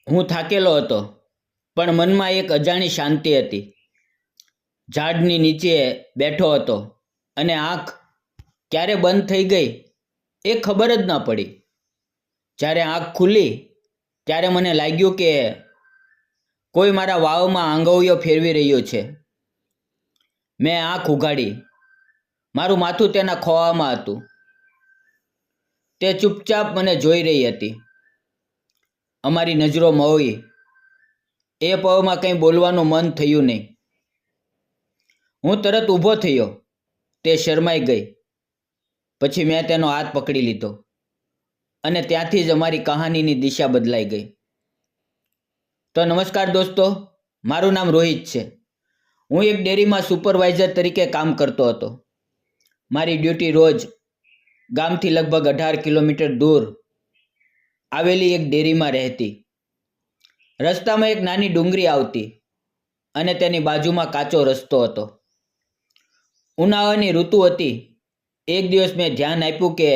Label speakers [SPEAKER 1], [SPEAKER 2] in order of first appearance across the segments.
[SPEAKER 1] હું થાકેલો હતો, પણ મનમાં એક અજાણી શાંતિ હતી. ઝાડની નીચે બેઠો હતો અને આંખ ક્યારે બંધ થઈ ગઈ એ ખબર જ ન પડી. જ્યારે આંખ ખુલી ત્યારે મને લાગ્યું કે કોઈ મારા વાવમાં આંગળીઓ ફેરવી રહ્યો છે. મેં આંખ ઉઘાડી. મારું માથું તેના ખોળામાં હતું. તે ચૂપચાપ મને જોઈ રહી હતી. અમારી નજરો મળી. એ પળમાં કંઈ બોલવાનું મન થયું નહીં. હું તરત ઊભો થયો. તે શરમાઈ ગઈ. પછી મેં તેનો હાથ પકડી લીધો અને ત્યાંથી જ અમારી કહાનીની દિશા બદલાઈ ગઈ. તો નમસ્કાર દોસ્તો, મારું નામ રોહિત છે. હું એક ડેરીમાં સુપરવાઇઝર તરીકે કામ કરતો હતો. મારી ડ્યુટી રોજ ગામથી લગભગ 18 કિલોમીટર દૂર આવેલી એક ડેરીમાં રહેતી. રસ્તામાં એક નાની ડુંગળી આવતી અને તેની બાજુમાં કાચો રસ્તો હતો. ઉનાળાની ઋતુ હતી. એક દિવસ મેં ધ્યાન આપ્યું કે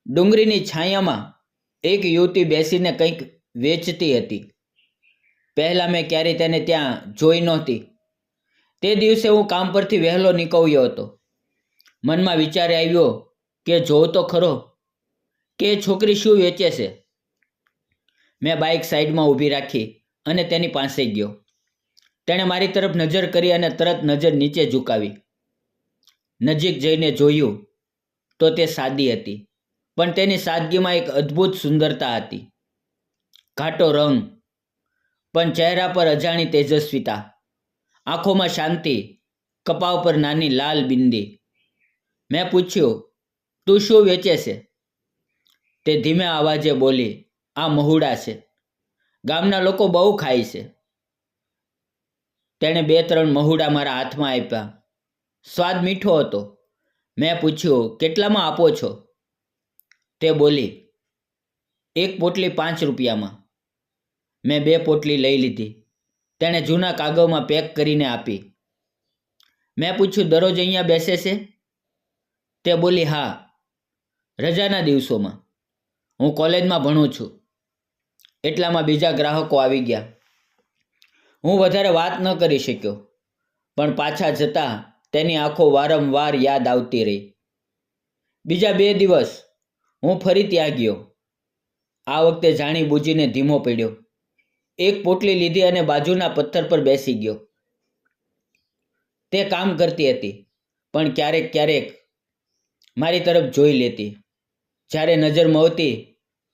[SPEAKER 1] ડુંગળીની છાયામાં એક યુવતી બેસીને કંઈક વેચતી હતી. પહેલાં મેં ક્યારેય તેને ત્યાં જોઈ નહોતી. તે દિવસે હું કામ પરથી વહેલો નીકળ્યો હતો. મનમાં વિચાર આવ્યો કે જોઉં તો ખરો કે એ છોકરી શું વેચે છે. મેં બાઇક સાઈડમાં ઊભી રાખી અને તેની પાસે ગયો. તેણે મારી તરફ નજર કરી અને તરત નજર નીચે ઝુકાવી. નજીક જઈને જોયું તો તે સાદી હતી, પણ તેની સાદગીમાં એક અદ્ભુત સુંદરતા હતી. ઘાટો રંગ, પણ ચહેરા પર અજાણી તેજસ્વીતા. આંખોમાં શાંતિ, કપાળ પર નાની લાલ બિંદી. મેં પૂછ્યું, તું શું વેચે છે? તે ધીમે અવાજે બોલી, આ મહુડા છે. ગામના લોકો બહુ ખાય છે. તેણે 2-3 મહુડા મારા હાથમાં આપ્યા. સ્વાદ મીઠો હતો. મેં પૂછ્યું, કેટલામાં આપો છો? તે બોલી, એક પોટલી 5 રૂપિયામાં. મેં 2 પોટલી લઈ લીધી. તેણે જૂના કાગળમાં પેક કરીને આપી. મેં પૂછ્યું, દરરોજ અહીંયા બેસે છે? તે બોલી, હા, રજાના દિવસોમાં. હું કોલેજમાં ભણું છું. એટલામાં બીજા ગ્રાહકો આવી ગયા. હું વધારે વાત ન કરી શક્યો, પણ પાછા જતાં તેની આંખો વારંવાર યાદ આવતી રહી. બીજા 2 દિવસ હું ફરી ત્યાં ગયો. આ વખતે જાણી બૂજીને ધીમો પડ્યો. એક પોટલી લીધી અને બાજુના પથ્થર પર બેસી ગયો. તે કામ કરતી હતી, પણ ક્યારેક ક્યારેક મારી તરફ જોઈ લેતી. જ્યારે નજર મળતી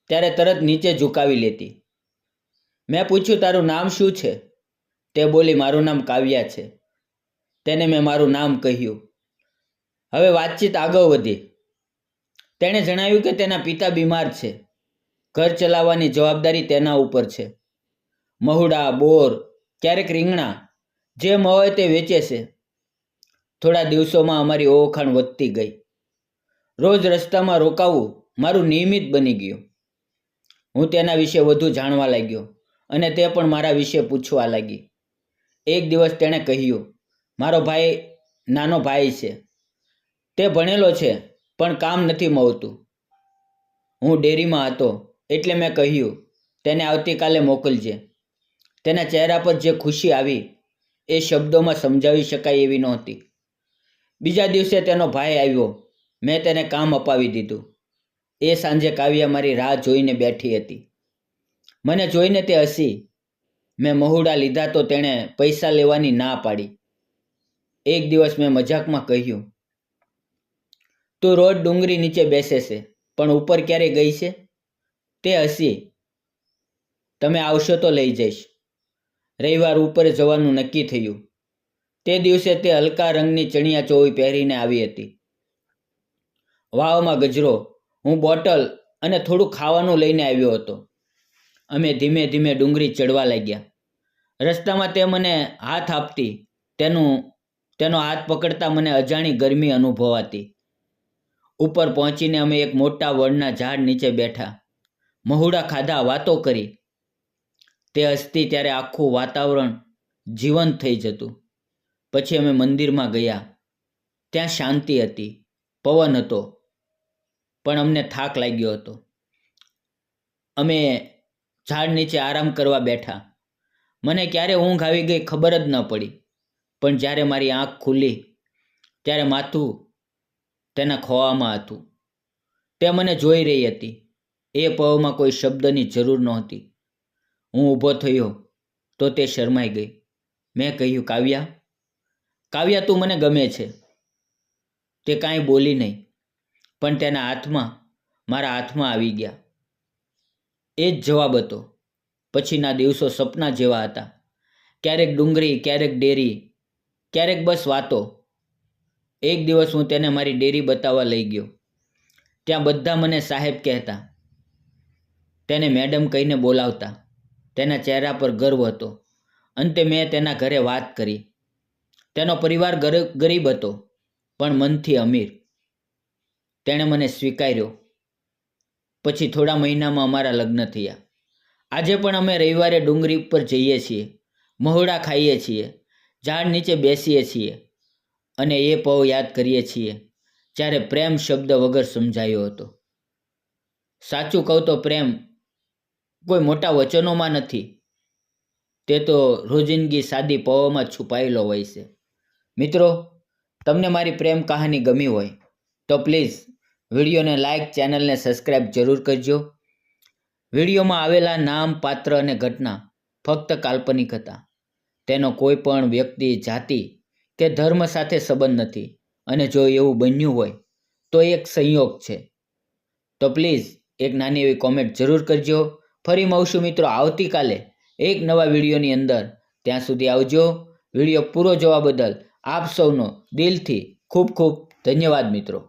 [SPEAKER 1] ત્યારે તરત નીચે ઝુકાવી લેતી. મેં પૂછ્યું, તારું નામ શું છે? તે બોલી, મારું નામ કાવ્યા છે. તેને મેં મારું નામ કહ્યું. હવે વાતચીત આગળ વધી. તેણે જણાવ્યું કે તેના પિતા બીમાર છે. ઘર ચલાવવાની જવાબદારી તેના ઉપર છે. મહુડા, બોર, ક્યારેક રીંગણા, જે મળે તે વેચે છે. થોડા દિવસોમાં અમારી ઓળખાણ વધતી ગઈ. રોજ રસ્તામાં રોકાવું મારું નિયમિત બની ગયું. હું તેના વિશે વધુ જાણવા લાગ્યો અને તે પણ મારા વિશે પૂછવા લાગી. એક દિવસ તેણે કહ્યું, મારો નાનો ભાઈ છે. તે ભણેલો છે, પણ કામ નથી મળતું. હું ડેરીમાં હતો એટલે મેં કહ્યું, તેને આવતીકાલે મોકલજે. તેના ચહેરા પર જે ખુશી આવી એ શબ્દોમાં સમજાવી શકાય એવી નહોતી. બીજા દિવસે તેનો ભાઈ આવ્યો. મેં તેને કામ અપાવી દીધું. એ સાંજે કાવ્યા મારી રાહ જોઈને બેઠી હતી. મને જોઈને તે હસી. મેં મહુડા લીધા તો તેણે પૈસા લેવાની ના પાડી. એક દિવસ મેં મજાકમાં કહ્યું, તું રોજ ડુંગળી નીચે બેસે છે, પણ ઉપર ક્યારે ગઈ છે? તે હસી. તમે આવશો તો લઈ જઈશ. રવિવાર ઉપર જવાનું નક્કી થયું. તે દિવસે તે હલકા રંગની ચણિયાચોળી પહેરીને આવી હતી. વાવમાં ગજરો, હું બોટલ અને થોડું ખાવાનું લઈને આવ્યો હતો. અમે ધીમે ધીમે ડુંગળી ચડવા લાગ્યા. રસ્તામાં તે મને હાથ આપતી. તેનો હાથ પકડતા મને અજાણી ગરમી અનુભવાતી. ઉપર પહોંચીને અમે એક મોટા વડના ઝાડ નીચે બેઠા. મહુડા ખાધા, વાતો કરી. તે હસતી ત્યારે આખું વાતાવરણ જીવંત થઈ જતું. પછી અમે મંદિરમાં ગયા. ત્યાં શાંતિ હતી, પવન હતો, પણ અમને થાક લાગ્યો હતો. અમે ઝાડ નીચે આરામ કરવા બેઠા. મને ક્યારે ઊંઘ આવી ગઈ ખબર જ ન પડી, પણ જ્યારે મારી આંખ ખુલી ત્યારે માથું તેના ખોળામાં હતું. તે મને જોઈ રહી હતી. એ પળમાં કોઈ શબ્દની જરૂર નહોતી. હું ઊભો થયો તો તે શરમાઈ ગઈ. મેં કહ્યું, કાવ્યા, કાવ્યા, તું મને ગમે છે. તે કાંઈ બોલી નહીં, પણ તેના હાથમાં મારા હાથમાં આવી ગયા. એ જ જવાબ હતો. પછીના દિવસો સપના જેવા હતા. ક્યારેક ડુંગળી, ક્યારેક ડેરી, ક્યારેક બસ વાતો. એક દિવસ હું તેને મારી ડેરી બતાવવા લઈ ગયો. ત્યાં બધા મને સાહેબ કહેતા, તેને મેડમ કહીને બોલાવતા. તેના ચહેરા પર ગર્વ હતો. અંતે મેં તેના ઘરે વાત કરી. તેનો પરિવાર ગરીબ હતો, પણ મનથી અમીર. તેણે મને સ્વીકાર્યો. પછી થોડા મહિનામાં અમારા લગ્ન થયા. આજે પણ અમે રવિવારે ડુંગળી ઉપર જઈએ છીએ, મહુડા ખાઈએ છીએ, ઝાડ નીચે બેસીએ છીએ અને એ પળ યાદ કરીએ છીએ જ્યારે પ્રેમ શબ્દ વગર સમજાયો હતો. સાચું કહું તો પ્રેમ કોઈ મોટા વચનોમાં નથી, તે તો રોજિંદગી સાદી પળોમાં છુપાયેલો હોય છે. મિત્રો, તમને મારી પ્રેમ કહાની ગમી હોય તો પ્લીઝ વિડીયોને લાઇક, ચેનલને સબસ્ક્રાઈબ જરૂર કરજો. વિડીયોમાં આવેલા નામ, પાત્ર અને ઘટના ફક્ત કાલ્પનિક હતા. તેનો કોઈ પણ વ્યક્તિ, જાતિ કે ધર્મ સાથે સંબંધ નથી, અને જો એવું બન્યું હોય તો એક સંયોગ છે. તો પ્લીઝ એક નાની એવી કોમેન્ટ જરૂર કરજો. ફરી મળશું મિત્રો આવતીકાલે એક નવા વિડીયોની અંદર. ત્યાં સુધી આવજો. વિડીયો પૂરો જોવા બદલ આપ સૌનો દિલથી ખૂબ ખૂબ ધન્યવાદ મિત્રો.